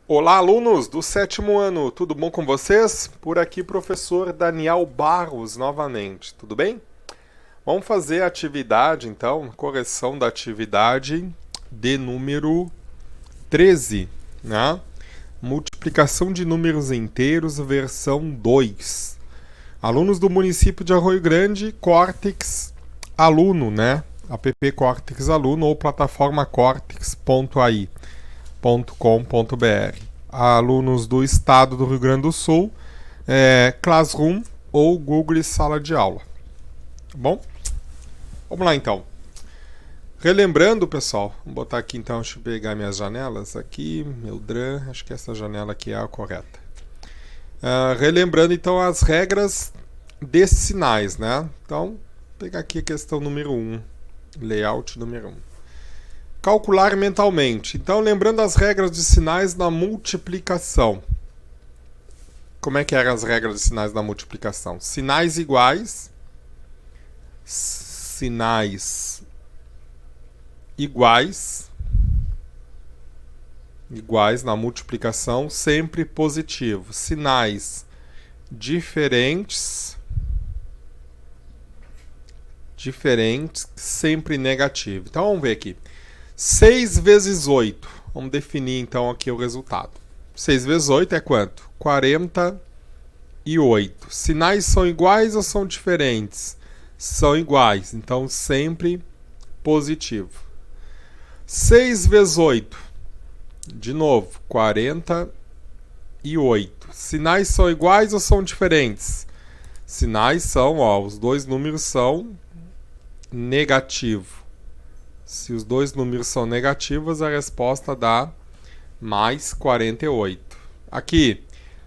Olá, alunos do sétimo ano, tudo bom com vocês? Por aqui, professor Daniel Barros, novamente, tudo bem? Vamos fazer a atividade, então, correção da atividade de número 13, né? Multiplicação de números inteiros, versão 2. Alunos do município de Arroio Grande, Cortex Aluno, né? App Cortex Aluno ou plataforma cortex.ai. .com.br. Alunos do estado do Rio Grande do Sul, Classroom ou Google Sala de Aula. Tá bom? Vamos lá então. Relembrando, pessoal, vou botar aqui então, deixa eu pegar minhas janelas aqui, meu DRAM, acho que essa janela aqui é a correta. Relembrando então as regras desses sinais, né? Então, vou pegar aqui a questão número 1, layout número 1. Calcular mentalmente. Então, lembrando as regras de sinais na multiplicação. Como é que eram as regras de sinais na multiplicação? Sinais iguais na multiplicação, sempre positivo. Sinais diferentes, sempre negativo. Então, vamos ver aqui. 6 vezes 8. Vamos definir então aqui o resultado. 6 vezes 8 é quanto? 48. Sinais são iguais ou são diferentes? São iguais, então sempre positivo. 6 vezes 8. De novo, 48. Sinais são iguais ou são diferentes? Sinais são, os dois números são negativos. Se os dois números são negativos, a resposta dá mais 48. Aqui,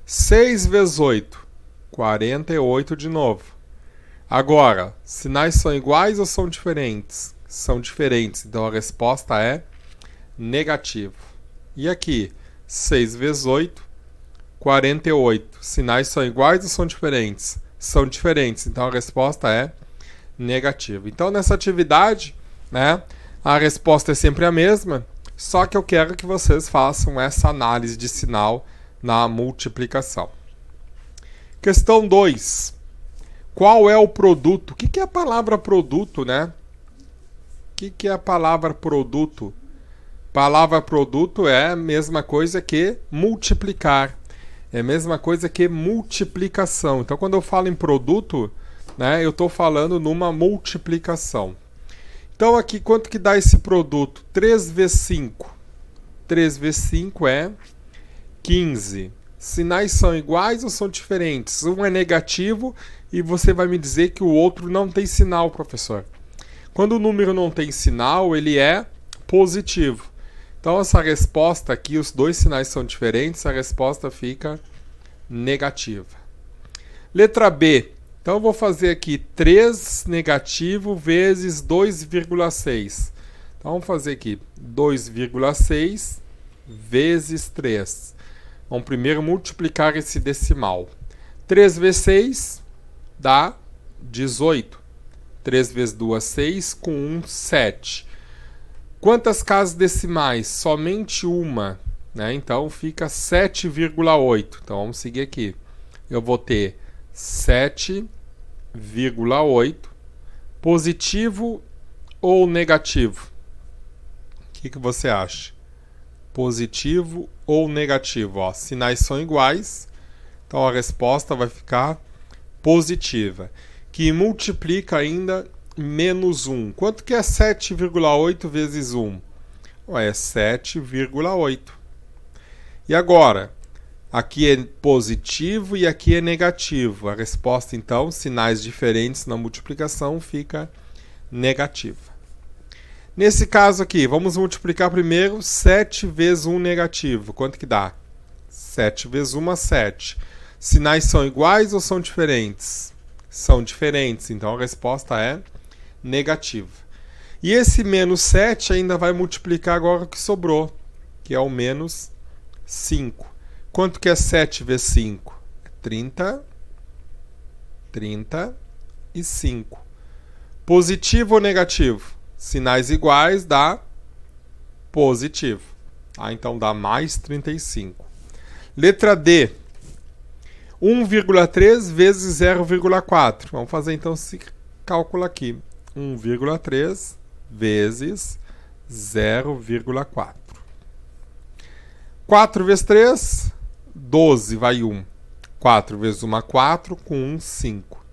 6 vezes 8, 48 de novo. Agora, sinais são iguais ou são diferentes? São diferentes, então a resposta é negativo. E aqui, 6 vezes 8, 48. Sinais são iguais ou são diferentes? São diferentes, então a resposta é negativa. Então, nessa atividade, né? A resposta é sempre a mesma, só que eu quero que vocês façam essa análise de sinal na multiplicação. Questão 2. Qual é o produto? O que é a palavra produto, né? O que é a palavra produto? Palavra produto é a mesma coisa que multiplicar. É a mesma coisa que multiplicação. Então, quando eu falo em produto, né, eu estou falando numa multiplicação. Então, aqui, quanto que dá esse produto? 3 vezes 5. 3 vezes 5 é 15. Sinais são iguais ou são diferentes? Um é negativo e você vai me dizer que o outro não tem sinal, professor. Quando o número não tem sinal, ele é positivo. Então, essa resposta aqui, os dois sinais são diferentes, a resposta fica negativa. Letra B. Então, eu vou fazer aqui 3 negativo vezes 2,6. Então, vamos fazer aqui 2,6 vezes 3. Vamos primeiro multiplicar esse decimal. 3 vezes 6 dá 18. 3 vezes 2, 6. Com 1, 7. Quantas casas decimais? Somente uma, né? Então, fica 7,8. Então, vamos seguir aqui. Eu vou ter 7,8, positivo ou negativo? O que você acha? Positivo ou negativo? Sinais são iguais, então a resposta vai ficar positiva. Que multiplica ainda menos 1. Quanto que é 7,8 vezes 1? É 7,8. E agora? Aqui é positivo e aqui é negativo. A resposta, então, sinais diferentes na multiplicação, fica negativa. Nesse caso aqui, vamos multiplicar primeiro 7 vezes 1 negativo. Quanto que dá? 7 vezes 1 é 7. Sinais são iguais ou são diferentes? São diferentes, então a resposta é negativa. E esse menos 7 ainda vai multiplicar agora o que sobrou, que é o menos 5. Quanto que é 7 vezes 5? 30. 35. Positivo ou negativo? Sinais iguais dá positivo. Então dá mais 35. Letra D. 1,3 vezes 0,4. Vamos fazer então esse cálculo aqui. 1,3 vezes 0,4. 4 vezes 3, 12, vai 1. 4 vezes 1, 4, com 1, 5.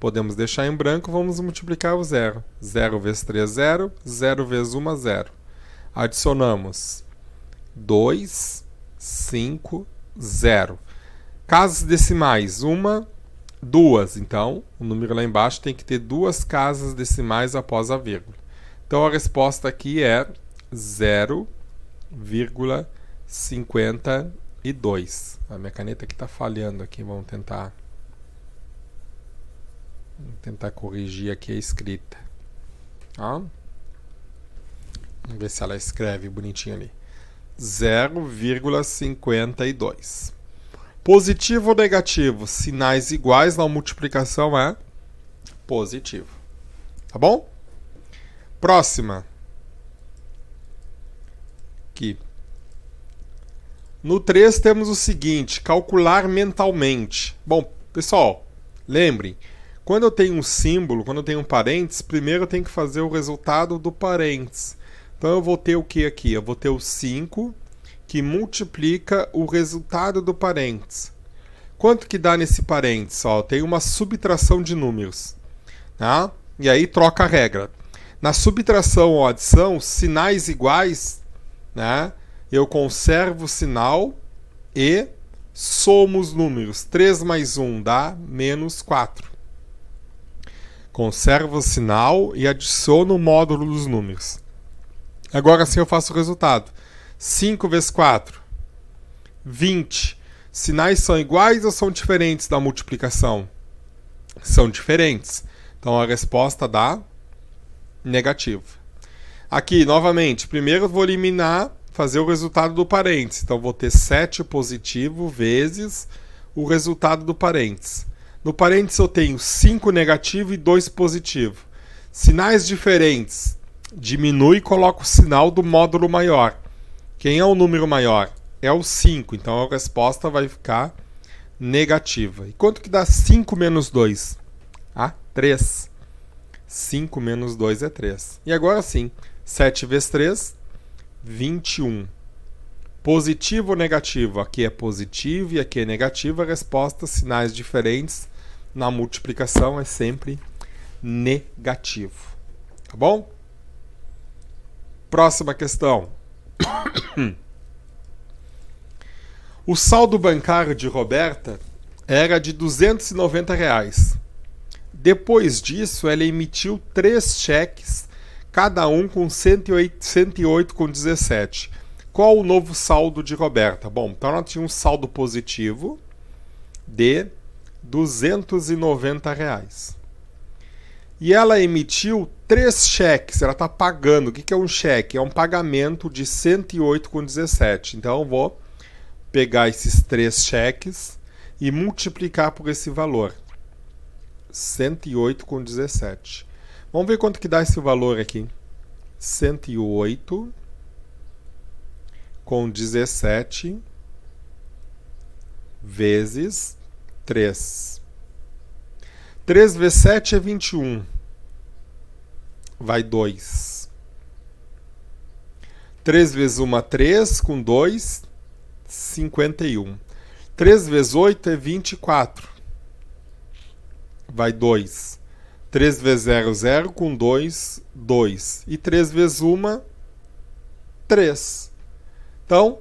Podemos deixar em branco, vamos multiplicar o 0. 0 vezes 3, 0. 0 vezes 1, 0. Adicionamos 2, 5, 0. Casas decimais, 1, 2. Então, o número lá embaixo tem que ter 2 casas decimais após a vírgula. Então, a resposta aqui é 0,52. A minha caneta aqui está falhando aqui, vamos tentar corrigir aqui a escrita. Ó. Vamos ver se ela escreve bonitinho ali. 0,52. Positivo ou negativo? Sinais iguais na multiplicação é positivo. Tá bom? Próxima. Aqui. No 3 temos o seguinte, calcular mentalmente. Bom, pessoal, lembrem, quando eu tenho um símbolo, quando eu tenho um parênteses, primeiro eu tenho que fazer o resultado do parênteses. Então eu vou ter o que aqui? Eu vou ter o 5, que multiplica o resultado do parênteses. Quanto que dá nesse parênteses? Ó, tem uma subtração de números. Tá? E aí troca a regra. Na subtração ou adição, sinais iguais, né? Eu conservo o sinal e somo os números. 3 mais 1 dá menos 4. Conservo o sinal e adiciono o módulo dos números. Agora sim eu faço o resultado. 5 vezes 4, 20. Sinais são iguais ou são diferentes da multiplicação? São diferentes. Então a resposta dá negativo. Aqui, novamente, primeiro eu vou eliminar, fazer o resultado do parênteses. Então vou ter 7 positivo vezes o resultado do parênteses. No parênteses eu tenho 5 negativo e 2 positivo. Sinais diferentes. Diminui e coloco o sinal do módulo maior. Quem é o número maior? É o 5. Então a resposta vai ficar negativa. E quanto que dá 5 menos 2? 3. 5 menos 2 é 3. E agora sim, 7 vezes 3, 21. Positivo ou negativo? Aqui é positivo e aqui é negativo. A resposta, sinais diferentes na multiplicação, é sempre negativo. Tá bom? Próxima questão. O saldo bancário de Roberta era de R$290. Depois disso, ela emitiu 3 cheques, cada um com 108,17. Qual o novo saldo de Roberta? Bom, então ela tinha um saldo positivo de R$290. E ela emitiu 3 cheques, ela está pagando. O que é um cheque? É um pagamento de 108,17. Então eu vou pegar esses 3 cheques e multiplicar por esse valor. 108,17. Vamos ver quanto que dá esse valor aqui. 108,17 vezes 3. 3 vezes 7 é 21. Vai 2. 3 vezes 1, 3. Com 2, 51. 3 vezes 8 é 24. Vai 2. 3 vezes 0, 0. Com 2, 2. E 3 vezes 1, 3. Então,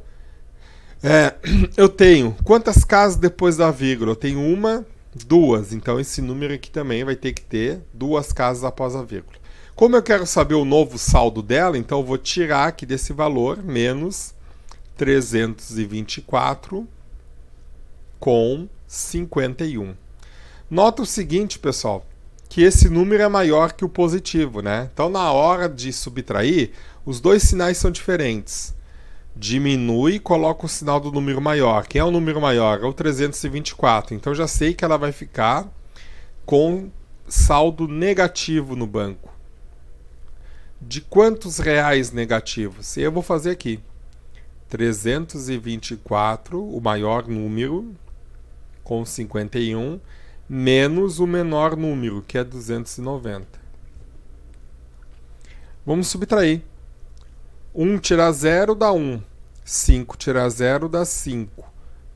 eu tenho quantas casas depois da vírgula? Eu tenho 1, 2. Então, esse número aqui também vai ter que ter 2 casas após a vírgula. Como eu quero saber o novo saldo dela, então eu vou tirar aqui desse valor, menos 324,51. Nota o seguinte, pessoal, que esse número é maior que o positivo, né? Então, na hora de subtrair, os dois sinais são diferentes. Diminui e coloca o sinal do número maior. Quem é o número maior? É o 324. Então, já sei que ela vai ficar com saldo negativo no banco. De quantos reais negativos? Eu vou fazer aqui. 324, o maior número, com 51, menos o menor número, que é 290. Vamos subtrair. 1 tirar 0 dá 1. 5 tirar 0 dá 5.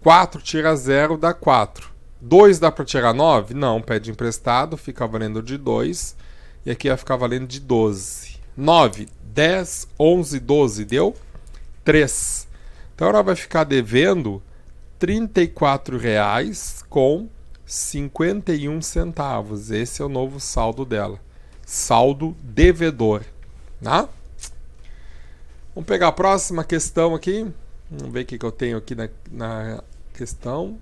4 tirar 0 dá 4. 2 dá para tirar 9? Não, pede emprestado, fica valendo de 2. E aqui vai ficar valendo de 12. 9, 10, 11, 12, deu 3. Então ela vai ficar devendo R$ 34,51. Esse é o novo saldo dela. Saldo devedor. Tá? Vamos pegar a próxima questão aqui. Vamos ver o que eu tenho aqui na questão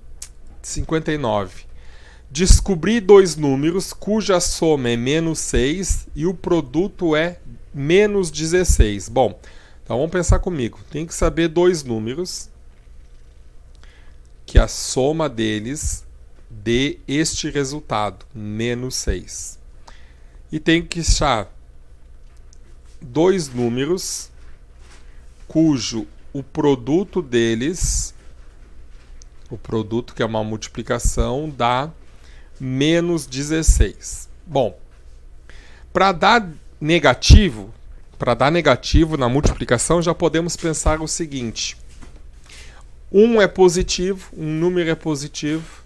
59. Descobri dois números cuja soma é menos 6 e o produto é menos 16. Bom, então vamos pensar comigo. Tem que saber dois números que a soma deles dê este resultado, menos 6. E tem que achar dois números cujo o produto deles, o produto que é uma multiplicação, dá menos 16. Bom, para dar negativo na multiplicação, já podemos pensar o seguinte: um é positivo, um número é positivo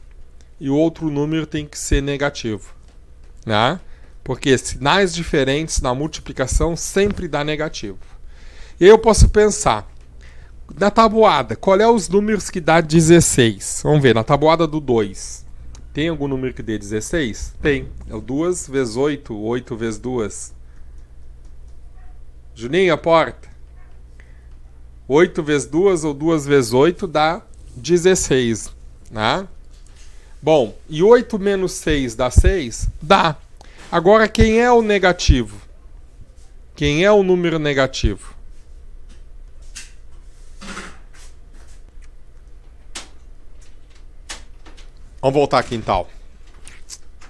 e o outro número tem que ser negativo, né? Porque sinais diferentes na multiplicação sempre dá negativo. E aí eu posso pensar, na tabuada, qual é os números que dá 16? Vamos ver, na tabuada do 2. Tem algum número que dê 16? Tem. É o 2 vezes 8, 8 vezes 2. Juninho, aporta. 8 vezes 2 ou 2 vezes 8 dá 16. Né? Bom, e 8 menos 6 dá 6? Dá. Agora, quem é o negativo? Quem é o número negativo? Vamos voltar aqui então.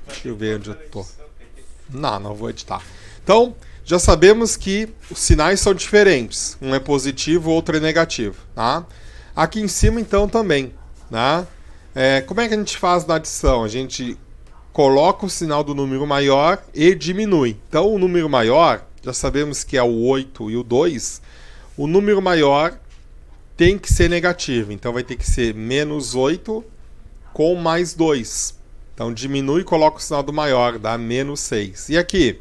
Deixa eu ver onde eu tô. Não vou editar. Então, já sabemos que os sinais são diferentes. Um é positivo, o outro é negativo. Tá? Aqui em cima, então, também. Tá? Como é que a gente faz na adição? A gente coloca o sinal do número maior e diminui. Então, o número maior, já sabemos que é o 8 e o 2. O número maior tem que ser negativo. Então, vai ter que ser menos 8 com mais 2. Então, diminui e coloca o sinal do maior, dá menos 6. E aqui,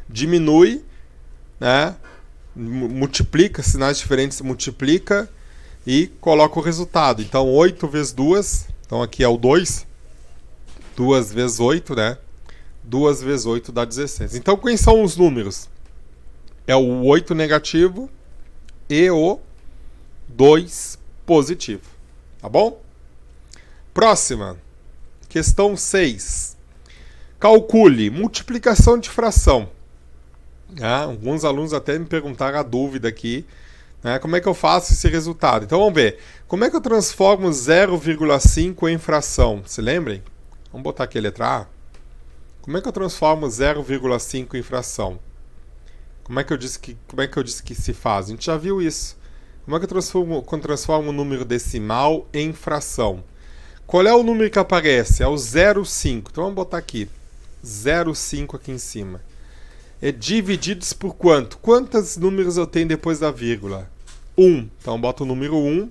diminui, né? Multiplica, sinais diferentes multiplica e coloca o resultado. Então, 8 vezes 2, então aqui é o 2. 2 vezes 8, né? 2 vezes 8 dá 16. Então, quais são os números? É o 8 negativo e o 2 positivo. Tá bom? Próxima, questão 6. Calcule multiplicação de fração. Alguns alunos até me perguntaram a dúvida aqui, né, como é que eu faço esse resultado. Então vamos ver, como é que eu transformo 0,5 em fração? Se lembrem? Vamos botar aqui a letra A. Como é que eu transformo 0,5 em fração? Como é que eu disse que se faz? A gente já viu isso. Como é que eu transformo um número decimal em fração? Qual é o número que aparece? É o 0,5. Então vamos botar aqui. 0,5 aqui em cima. É divididos por quanto? Quantos números eu tenho depois da vírgula? 1. Então boto o número 1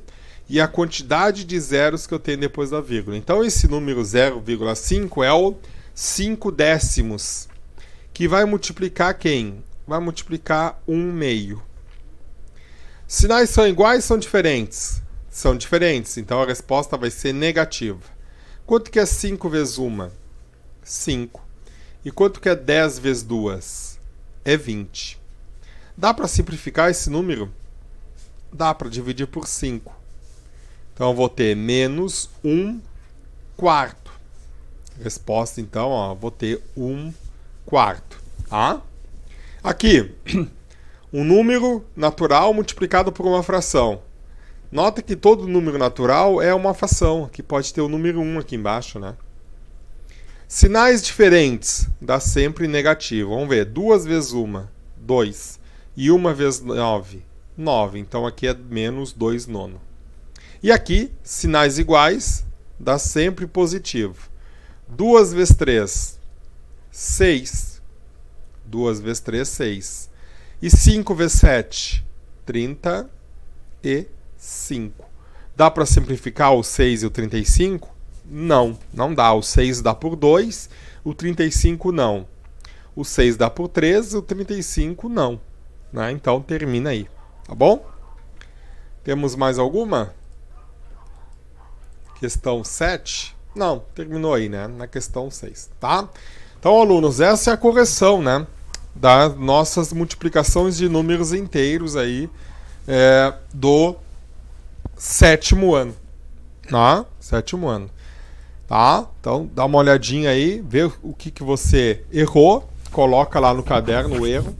e a quantidade de zeros que eu tenho depois da vírgula. Então esse número 0,5 é o 5 décimos. Que vai multiplicar quem? Vai multiplicar 1/2. Sinais são iguais ou são diferentes? São diferentes, então a resposta vai ser negativa. Quanto que é 5 vezes 1? 5. E quanto que é 10 vezes 2? É 20. Dá para simplificar esse número? Dá para dividir por 5. Então eu vou ter menos 1/4. Resposta, então, vou ter 1/4. Tá? Aqui, um número natural multiplicado por uma fração. Nota que todo número natural é uma fração, que pode ter o número 1 aqui embaixo, né? Sinais diferentes, dá sempre negativo. Vamos ver, 2 vezes 1, 2. E 1 vezes 9, 9. Então aqui é menos 2 nono. E aqui, sinais iguais, dá sempre positivo. 2 vezes 3, 6. 2 vezes 3, 6. E 5 vezes 7, 35. Dá para simplificar o 6 e o 35? Não, não dá. O 6 dá por 2, o 35 não. O 6 dá por 3, o 35 não. Né? Então termina aí, tá bom? Temos mais alguma? Questão 7? Não, terminou aí, né? Na questão 6, tá? Então, alunos, essa é a correção, né? Das nossas multiplicações de números inteiros aí do 7º ano, tá? 7º ano, tá? Então, dá uma olhadinha aí, vê o que você errou, coloca lá no caderno o erro,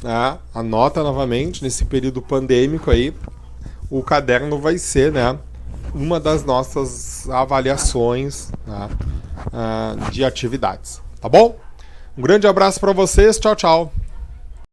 né? Anota novamente, nesse período pandêmico aí, o caderno vai ser, né, uma das nossas avaliações, né, de atividades, tá bom? Um grande abraço para vocês, tchau, tchau!